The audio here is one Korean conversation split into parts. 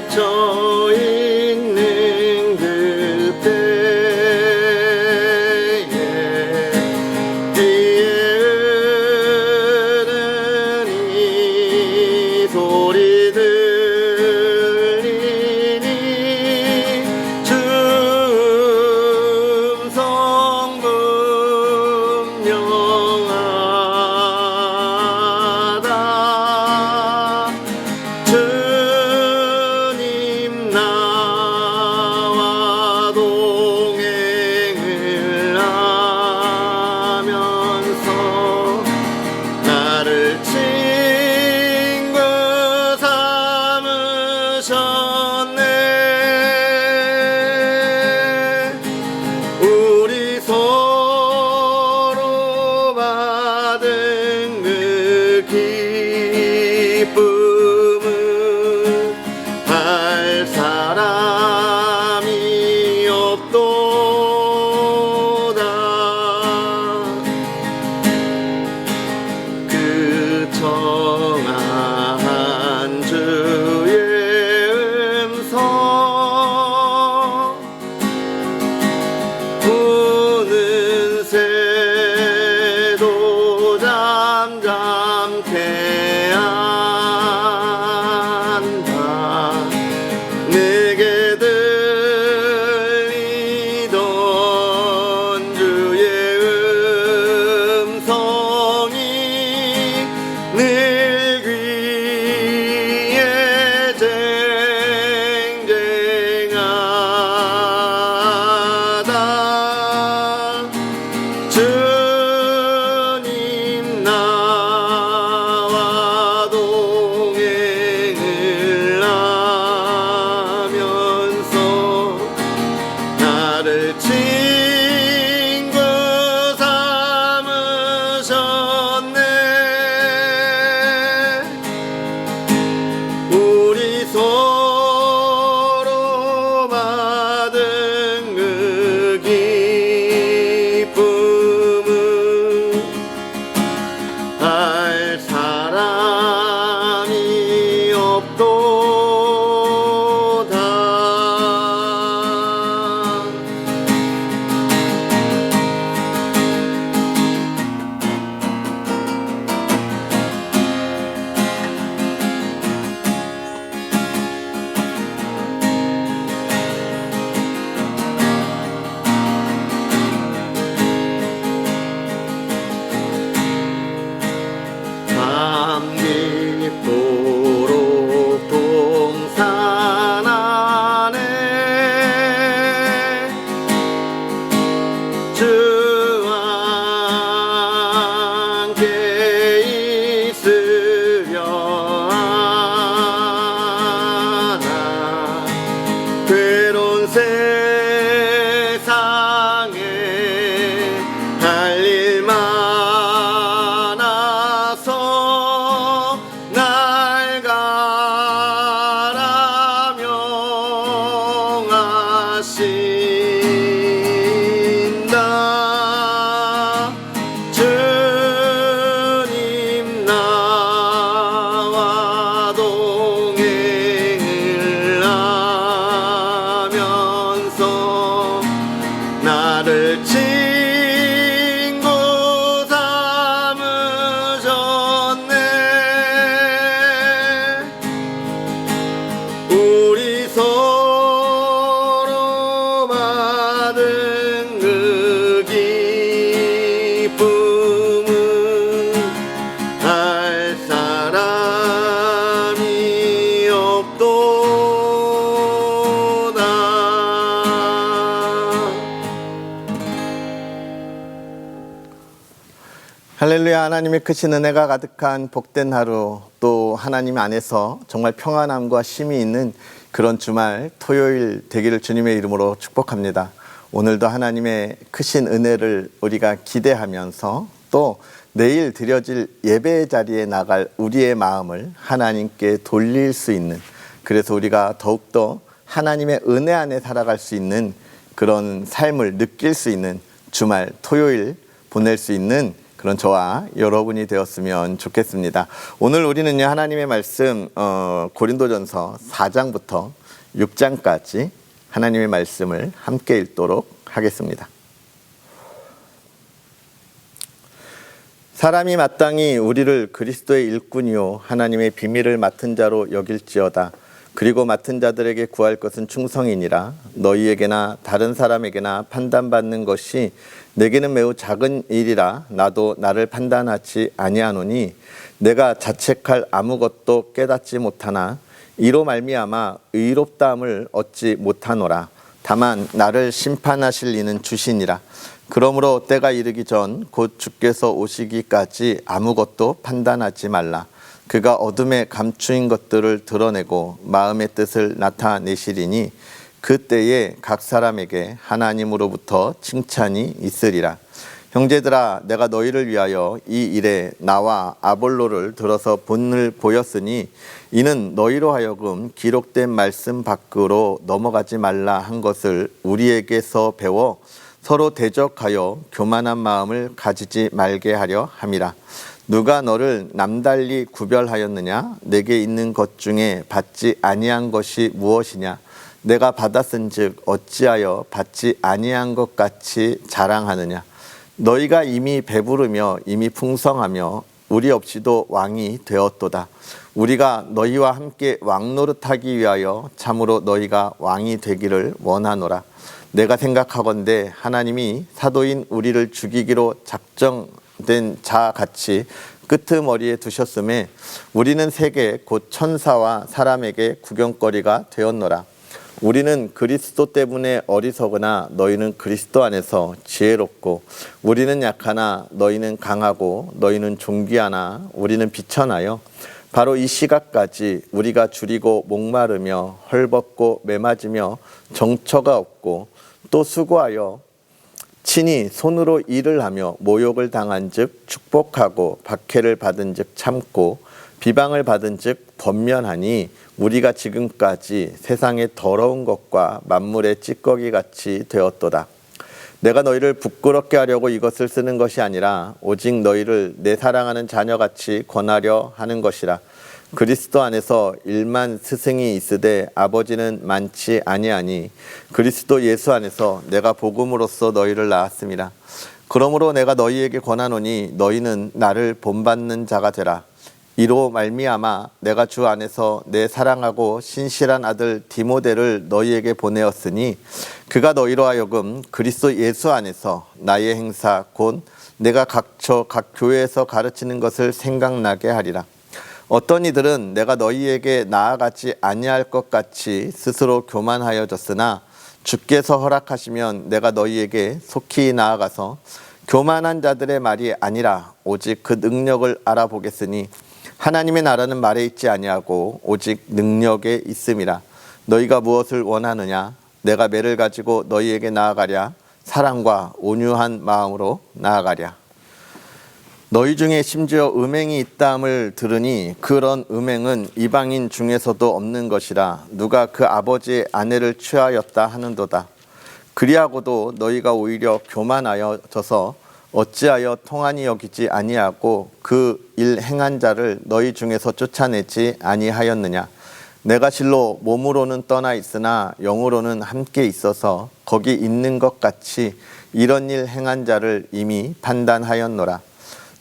그쳐 있는 그때에 귀에 흐르는 이 소리 들리니 주 음성 분명하다. 주님 나와 동행을 하면서 나를 친구 삼으셨네. 우리 서로 받은 그 기쁨은 할 사람이 없도다. 그 청아한 주의 음성 우는 새도 잠잠케 한다. 내게 들리던 주의 음성이 늘 귀에 쟁쟁하다. 주님 나와 동행을 하면서 나를 친구 삼으셨네. 우리 서로 받은 그 기쁨은 할 사람이 없도다. 밤 깊도록 동산 안에 주와 함께 있으려 하나. 괴로운 세상에 할 일 많아서 날 가라 명하신다. 주님 나와 동행을 하면서 나를 친구 삼으셨네. 우리 서로 받은 그 기쁨은 할 사람이 없도다. 할렐루야. 하나님의 크신 은혜가 가득한 복된 하루, 또 하나님 안에서 정말 평안함과 쉼이 있는 그런 주말 토요일 되기를 주님의 이름으로 축복합니다. 오늘도 하나님의 크신 은혜를 우리가 기대하면서 또 내일 드려질 예배의 자리에 나갈 우리의 마음을 하나님께 돌릴 수 있는, 그래서 우리가 더욱더 하나님의 은혜 안에 살아갈 수 있는 그런 삶을 느낄 수 있는 주말 토요일 보낼 수 있는 그런 저와 여러분이 되었으면 좋겠습니다. 오늘 우리는요, 하나님의 말씀 고린도전서 4장부터 6장까지 하나님의 말씀을 함께 읽도록 하겠습니다. 사람이 마땅히 우리를 그리스도의 일꾼이요 하나님의 비밀을 맡은 자로 여길지어다. 그리고 맡은 자들에게 구할 것은 충성이니라. 너희에게나 다른 사람에게나 판단받는 것이 내게는 매우 작은 일이라. 나도 나를 판단하지 아니하노니 내가 자책할 아무것도 깨닫지 못하나 이로 말미암아 의롭다함을 얻지 못하노라. 다만 나를 심판하실 이는 주시니라. 그러므로 때가 이르기 전 곧 주께서 오시기까지 아무것도 판단하지 말라. 그가 어둠에 감추인 것들을 드러내고 마음의 뜻을 나타내시리니 그때에 각 사람에게 하나님으로부터 칭찬이 있으리라. 형제들아, 내가 너희를 위하여 이 일에 나와 아볼로를 들어서 본을 보였으니 이는 너희로 하여금 기록된 말씀 밖으로 넘어가지 말라 한 것을 우리에게서 배워 서로 대적하여 교만한 마음을 가지지 말게 하려 함이라. 누가 너를 남달리 구별하였느냐? 내게 있는 것 중에 받지 아니한 것이 무엇이냐? 내가 받았은즉 어찌하여 받지 아니한 것 같이 자랑하느냐? 너희가 이미 배부르며 이미 풍성하며 우리 없이도 왕이 되었도다. 우리가 너희와 함께 왕노릇하기 위하여 참으로 너희가 왕이 되기를 원하노라. 내가 생각하건대 하나님이 사도인 우리를 죽이기로 작정된 자같이 끄트머리에 두셨음에 우리는 세계 곧 천사와 사람에게 구경거리가 되었노라. 우리는 그리스도 때문에 어리석으나 너희는 그리스도 안에서 지혜롭고 우리는 약하나 너희는 강하고 너희는 존귀하나 우리는 비천하여 바로 이 시각까지 우리가 줄이고 목마르며 헐벗고 매맞으며 정처가 없고 또 수고하여 친히 손으로 일을 하며 모욕을 당한 즉 축복하고 박해를 받은 즉 참고 비방을 받은 즉 번면하니 우리가 지금까지 세상의 더러운 것과 만물의 찌꺼기 같이 되었도다. 내가 너희를 부끄럽게 하려고 이것을 쓰는 것이 아니라 오직 너희를 내 사랑하는 자녀같이 권하려 하는 것이라. 그리스도 안에서 1만 스승이 있으되 아버지는 많지 아니하니 그리스도 예수 안에서 내가 복음으로써 너희를 낳았음이라. 그러므로 내가 너희에게 권하노니 너희는 나를 본받는 자가 되라. 이로 말미암아 내가 주 안에서 내 사랑하고 신실한 아들 디모데를 너희에게 보내었으니 그가 너희로 하여금 그리스도 예수 안에서 나의 행사 곧 내가 각처 각 교회에서 가르치는 것을 생각나게 하리라. 어떤 이들은 내가 너희에게 나아가지 아니할 것 같이 스스로 교만하여졌으나 주께서 허락하시면 내가 너희에게 속히 나아가서 교만한 자들의 말이 아니라 오직 그 능력을 알아보겠으니 하나님의 나라는 말에 있지 아니하고 오직 능력에 있음이라. 너희가 무엇을 원하느냐? 내가 매를 가지고 너희에게 나아가랴. 사랑과 온유한 마음으로 나아가랴. 너희 중에 심지어 음행이 있다함을 들으니 그런 음행은 이방인 중에서도 없는 것이라. 누가 그 아버지의 아내를 취하였다 하는도다. 그리하고도 너희가 오히려 교만하여져서 어찌하여 통한이 여기지 아니하고 그 일 행한 자를 너희 중에서 쫓아내지 아니하였느냐. 내가 실로 몸으로는 떠나 있으나 영으로는 함께 있어서 거기 있는 것 같이 이런 일 행한 자를 이미 판단하였노라.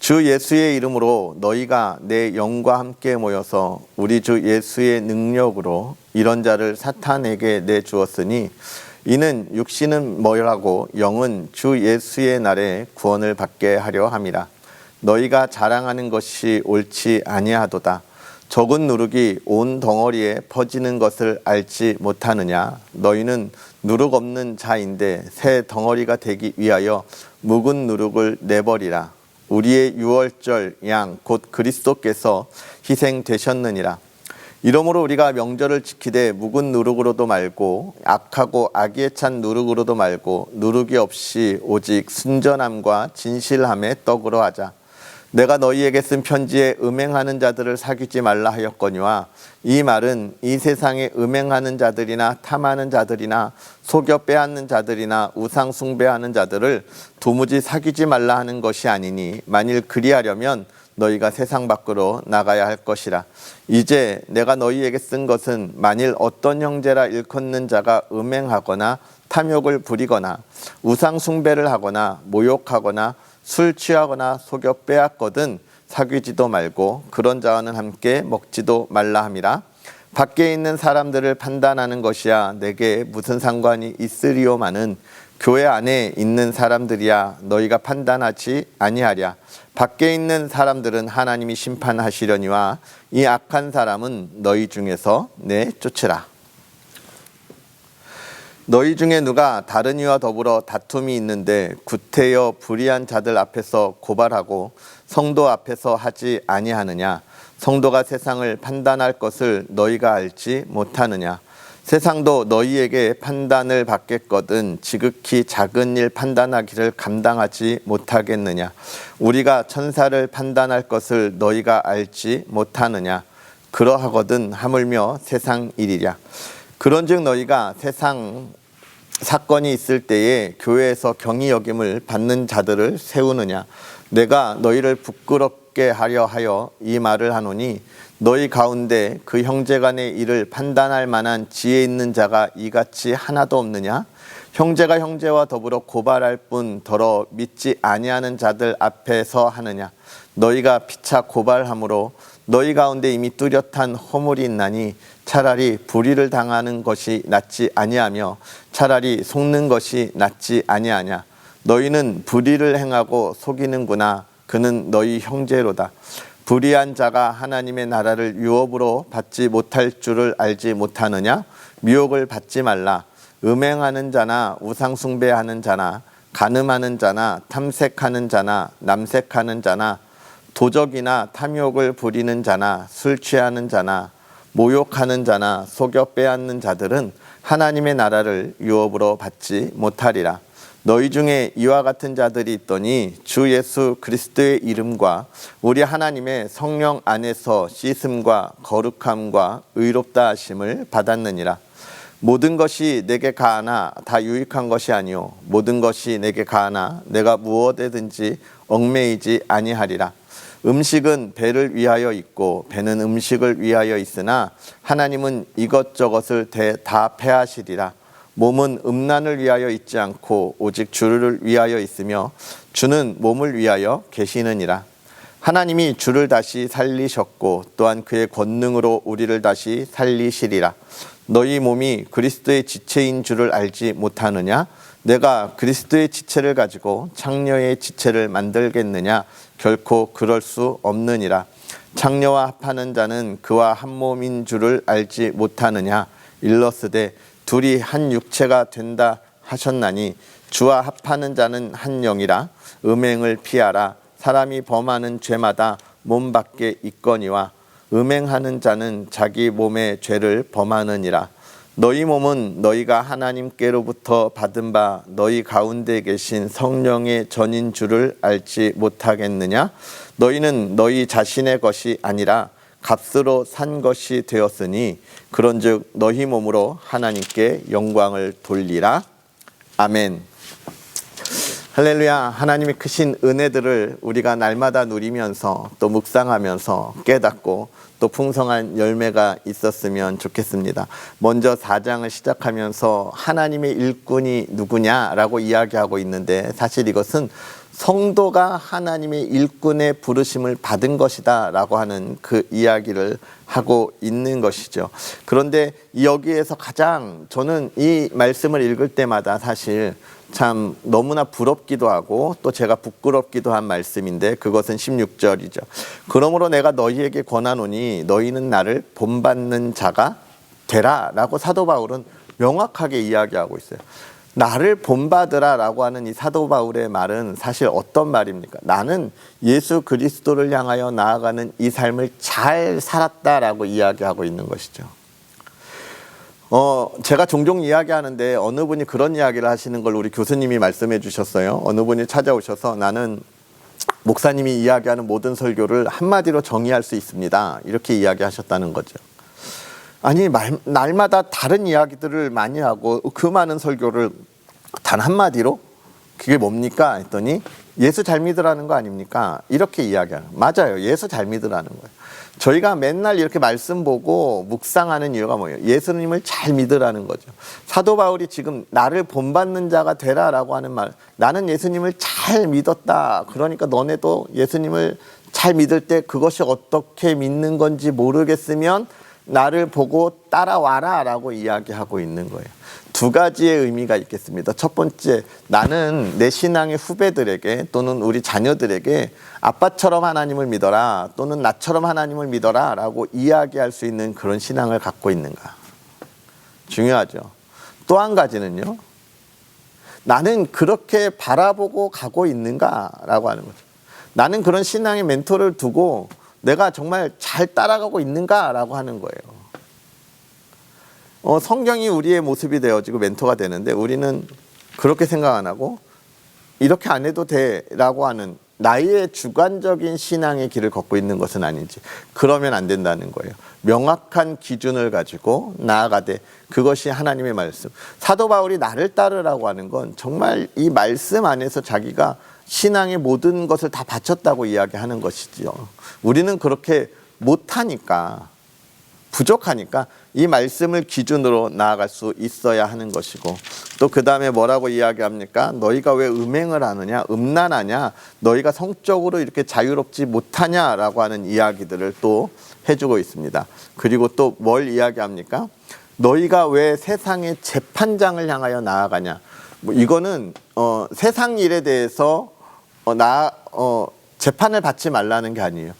주 예수의 이름으로 너희가 내 영과 함께 모여서 우리 주 예수의 능력으로 이런 자를 사탄에게 내주었으니 이는 육신은 뭐라고 영은 주 예수의 날에 구원을 받게 하려 함이라. 너희가 자랑하는 것이 옳지 아니하도다. 적은 누룩이 온 덩어리에 퍼지는 것을 알지 못하느냐. 너희는 누룩 없는 자인데 새 덩어리가 되기 위하여 묵은 누룩을 내버리라. 우리의 유월절 양 곧 그리스도께서 희생되셨느니라. 이러므로 우리가 명절을 지키되 묵은 누룩으로도 말고 악하고 악에 찬 누룩으로도 말고 누룩이 없이 오직 순전함과 진실함의 떡으로 하자. 내가 너희에게 쓴 편지에 음행하는 자들을 사귀지 말라 하였거니와 이 말은 이 세상에 음행하는 자들이나 탐하는 자들이나 속여 빼앗는 자들이나 우상 숭배하는 자들을 도무지 사귀지 말라 하는 것이 아니니 만일 그리하려면 너희가 세상 밖으로 나가야 할 것이라. 이제 내가 너희에게 쓴 것은 만일 어떤 형제라 일컫는 자가 음행하거나 탐욕을 부리거나 우상 숭배를 하거나 모욕하거나 술 취하거나 속여 빼앗거든 사귀지도 말고 그런 자와는 함께 먹지도 말라 함이라. 밖에 있는 사람들을 판단하는 것이야 내게 무슨 상관이 있으리오마는 교회 안에 있는 사람들이야 너희가 판단하지 아니하랴. 밖에 있는 사람들은 하나님이 심판하시려니와 이 악한 사람은 너희 중에서 내쫓으라. 너희 중에 누가 다른 이와 더불어 다툼이 있는데 구태여 불의한 자들 앞에서 고발하고 성도 앞에서 하지 아니하느냐. 성도가 세상을 판단할 것을 너희가 알지 못하느냐. 세상도 너희에게 판단을 받겠거든 지극히 작은 일 판단하기를 감당하지 못하겠느냐. 우리가 천사를 판단할 것을 너희가 알지 못하느냐. 그러하거든 하물며 세상 일이랴. 그런즉 너희가 세상 사건이 있을 때에 교회에서 경히 여김을 받는 자들을 세우느냐. 내가 너희를 부끄럽게 하려 하여 이 말을 하노니 너희 가운데 그 형제간의 일을 판단할 만한 지혜 있는 자가 이같이 하나도 없느냐. 형제가 형제와 더불어 고발할 뿐 더러 믿지 아니하는 자들 앞에서 하느냐. 너희가 피차 고발함으로 너희 가운데 이미 뚜렷한 허물이 있나니 차라리 불의를 당하는 것이 낫지 아니하며 차라리 속는 것이 낫지 아니하냐. 너희는 불의를 행하고 속이는구나. 그는 너희 형제로다. 불의한 자가 하나님의 나라를 유업으로 받지 못할 줄을 알지 못하느냐. 미혹을 받지 말라. 음행하는 자나 우상 숭배하는 자나 간음하는 자나 탐색하는 자나 남색하는 자나 도적이나 탐욕을 부리는 자나 술 취하는 자나 모욕하는 자나 속여 빼앗는 자들은 하나님의 나라를 유업으로 받지 못하리라. 너희 중에 이와 같은 자들이 있더니 주 예수 그리스도의 이름과 우리 하나님의 성령 안에서 씻음과 거룩함과 의롭다 하심을 받았느니라. 모든 것이 내게 가하나 다 유익한 것이 아니요 모든 것이 내게 가하나 내가 무엇에든지 얽매이지 아니하리라. 음식은 배를 위하여 있고 배는 음식을 위하여 있으나 하나님은 이것저것을 다 패하시리라. 몸은 음란을 위하여 있지 않고 오직 주를 위하여 있으며 주는 몸을 위하여 계시느니라. 하나님이 주를 다시 살리셨고 또한 그의 권능으로 우리를 다시 살리시리라. 너희 몸이 그리스도의 지체인 줄을 알지 못하느냐. 내가 그리스도의 지체를 가지고 창녀의 지체를 만들겠느냐. 결코 그럴 수 없느니라. 창녀와 합하는 자는 그와 한 몸인 줄을 알지 못하느냐. 일러스되 둘이 한 육체가 된다 하셨나니 주와 합하는 자는 한 영이라. 음행을 피하라. 사람이 범하는 죄마다 몸 밖에 있거니와 음행하는 자는 자기 몸의 죄를 범하느니라. 너희 몸은 너희가 하나님께로부터 받은 바 너희 가운데 계신 성령의 전인 줄을 알지 못하겠느냐. 너희는 너희 자신의 것이 아니라 값으로 산 것이 되었으니 그런즉 너희 몸으로 하나님께 영광을 돌리라. 아멘. 할렐루야. 하나님의 크신 은혜들을 우리가 날마다 누리면서 또 묵상하면서 깨닫고 또 풍성한 열매가 있었으면 좋겠습니다. 먼저 4장을 시작하면서 하나님의 일꾼이 누구냐라고 이야기하고 있는데 사실 이것은 성도가 하나님의 일꾼의 부르심을 받은 것이다 라고 하는 그 이야기를 하고 있는 것이죠. 그런데 여기에서 가장 저는 이 말씀을 읽을 때마다 사실 참 너무나 부럽기도 하고 또 제가 부끄럽기도 한 말씀인데 그것은 16절이죠. 그러므로 내가 너희에게 권하노니 너희는 나를 본받는 자가 되라 라고 사도 바울은 명확하게 이야기하고 있어요. 나를 본받으라 라고 하는 이 사도 바울의 말은 사실 어떤 말입니까? 나는 예수 그리스도를 향하여 나아가는 이 삶을 잘 살았다라고 이야기하고 있는 것이죠. 제가 종종 이야기하는데 어느 분이 그런 이야기를 하시는 걸 우리 교수님이 말씀해 주셨어요. 어느 분이 찾아오셔서 나는 목사님이 이야기하는 모든 설교를 한마디로 정의할 수 있습니다. 이렇게 이야기하셨다는 거죠. 아니, 날마다 다른 이야기들을 많이 하고 그 많은 설교를 단 한마디로 그게 뭡니까? 했더니 예수 잘 믿으라는 거 아닙니까? 이렇게 이야기하는 거예요. 맞아요. 예수 잘 믿으라는 거예요. 저희가 맨날 이렇게 말씀 보고 묵상하는 이유가 뭐예요? 예수님을 잘 믿으라는 거죠. 사도 바울이 지금 나를 본받는 자가 되라라고 하는 말, 나는 예수님을 잘 믿었다. 그러니까 너네도 예수님을 잘 믿을 때 그것이 어떻게 믿는 건지 모르겠으면 나를 보고 따라와라 라고 이야기하고 있는 거예요. 두 가지의 의미가 있겠습니다. 첫 번째, 나는 내 신앙의 후배들에게 또는 우리 자녀들에게 아빠처럼 하나님을 믿어라 또는 나처럼 하나님을 믿어라 라고 이야기할 수 있는 그런 신앙을 갖고 있는가. 중요하죠. 또 한 가지는요, 나는 그렇게 바라보고 가고 있는가 라고 하는 거죠. 나는 그런 신앙의 멘토를 두고 내가 정말 잘 따라가고 있는가 라고 하는 거예요. 성경이 우리의 모습이 되어지고 멘토가 되는데 우리는 그렇게 생각 안 하고 이렇게 안 해도 돼 라고 하는 나의 주관적인 신앙의 길을 걷고 있는 것은 아닌지, 그러면 안 된다는 거예요. 명확한 기준을 가지고 나아가되 그것이 하나님의 말씀. 사도 바울이 나를 따르라고 하는 건 정말 이 말씀 안에서 자기가 신앙의 모든 것을 다 바쳤다고 이야기하는 것이지요. 우리는 그렇게 못하니까, 부족하니까 이 말씀을 기준으로 나아갈 수 있어야 하는 것이고, 또 그 다음에 뭐라고 이야기합니까? 너희가 왜 음행을 하느냐, 음란하냐, 너희가 성적으로 이렇게 자유롭지 못하냐라고 하는 이야기들을 또 해주고 있습니다. 그리고 또 뭘 이야기합니까? 너희가 왜 세상의 재판장을 향하여 나아가냐. 이거는 세상 일에 대해서 재판을 받지 말라는 게 아니에요.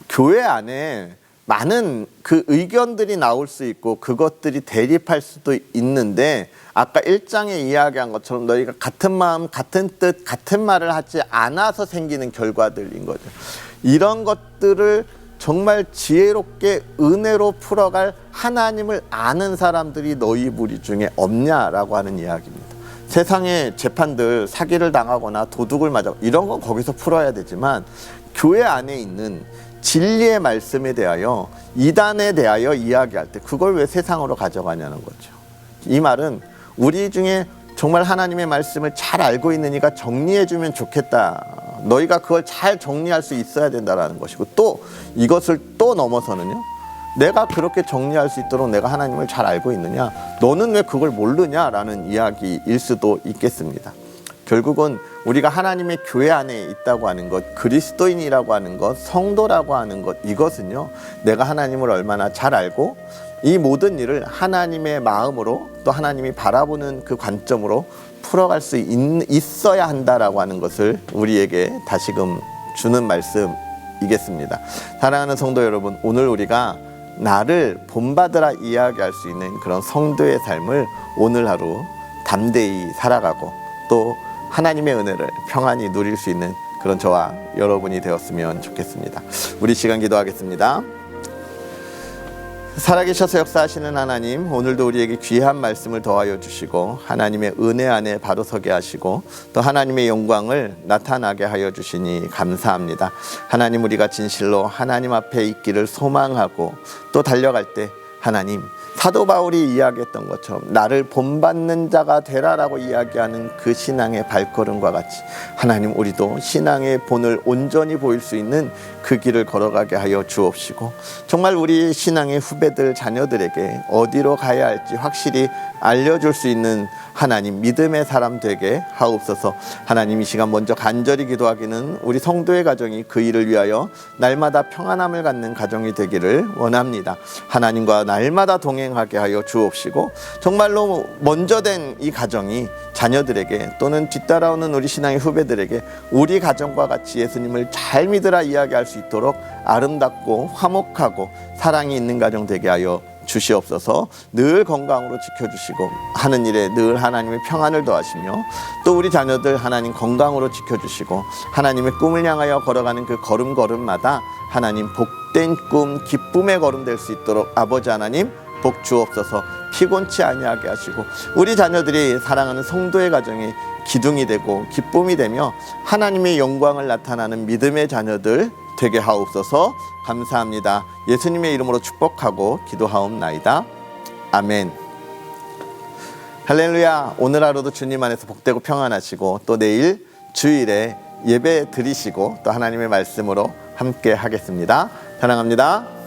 교회 안에 많은 그 의견들이 나올 수 있고 그것들이 대립할 수도 있는데, 아까 1장에 이야기한 것처럼 너희가 같은 마음, 같은 뜻, 같은 말을 하지 않아서 생기는 결과들인 거죠. 이런 것들을 정말 지혜롭게 은혜로 풀어갈 하나님을 아는 사람들이 너희 무리 중에 없냐라고 하는 이야기입니다. 세상의 재판들, 사기를 당하거나 도둑을 맞아, 이런 건 거기서 풀어야 되지만 교회 안에 있는 진리의 말씀에 대하여, 이단에 대하여 이야기할 때 그걸 왜 세상으로 가져가냐는 거죠. 이 말은 우리 중에 정말 하나님의 말씀을 잘 알고 있는 이가 정리해주면 좋겠다. 너희가 그걸 잘 정리할 수 있어야 된다는 것이고, 또 이것을 또 넘어서는요, 내가 그렇게 정리할 수 있도록 내가 하나님을 잘 알고 있느냐, 너는 왜 그걸 모르냐라는 이야기일 수도 있겠습니다. 결국은 우리가 하나님의 교회 안에 있다고 하는 것, 그리스도인이라고 하는 것, 성도라고 하는 것, 이것은요, 내가 하나님을 얼마나 잘 알고 이 모든 일을 하나님의 마음으로, 또 하나님이 바라보는 그 관점으로 풀어갈 수 있어야 한다라고 하는 것을 우리에게 다시금 주는 말씀이겠습니다. 사랑하는 성도 여러분, 오늘 우리가 나를 본받으라 이야기할 수 있는 그런 성도의 삶을 오늘 하루 담대히 살아가고 또 하나님의 은혜를 평안히 누릴 수 있는 그런 저와 여러분이 되었으면 좋겠습니다. 우리 시간 기도하겠습니다. 살아계셔서 역사하시는 하나님, 오늘도 우리에게 귀한 말씀을 더하여 주시고 하나님의 은혜 안에 바로 서게 하시고 또 하나님의 영광을 나타나게 하여 주시니 감사합니다. 하나님, 우리가 진실로 하나님 앞에 있기를 소망하고 또 달려갈 때 하나님, 사도 바울이 이야기했던 것처럼 나를 본받는 자가 되라라고 이야기하는 그 신앙의 발걸음과 같이 하나님, 우리도 신앙의 본을 온전히 보일 수 있는 그 길을 걸어가게 하여 주옵시고, 정말 우리 신앙의 후배들, 자녀들에게 어디로 가야 할지 확실히 알려줄 수 있는 하나님, 믿음의 사람 되게 하옵소서. 하나님, 이 시간 먼저 간절히 기도하기는 우리 성도의 가정이 그 일을 위하여 날마다 평안함을 갖는 가정이 되기를 원합니다. 하나님과 날마다 동행하게 하여 주옵시고, 정말로 먼저 된 이 가정이 자녀들에게 또는 뒤따라오는 우리 신앙의 후배들에게 우리 가정과 같이 예수님을 잘 믿으라 이야기할 수 있도록 아름답고 화목하고 사랑이 있는 가정 되게 하여 주시옵소서. 늘 건강으로 지켜주시고 하는 일에 늘 하나님의 평안을 더하시며 또 우리 자녀들 하나님 건강으로 지켜주시고 하나님의 꿈을 향하여 걸어가는 그 걸음걸음마다 하나님 복된 꿈, 기쁨의 걸음 될 수 있도록 아버지 하나님 복 주옵소서. 피곤치 아니하게 하시고 우리 자녀들이 사랑하는 성도의 가정이 기둥이 되고 기쁨이 되며 하나님의 영광을 나타나는 믿음의 자녀들 되게 하옵소서. 감사합니다. 예수님의 이름으로 축복하고 기도하옵나이다. 아멘. 할렐루야. 오늘 하루도 주님 안에서 복되고 평안하시고 또 내일 주일에 예배 드리시고 또 하나님의 말씀으로 함께 하겠습니다. 사랑합니다.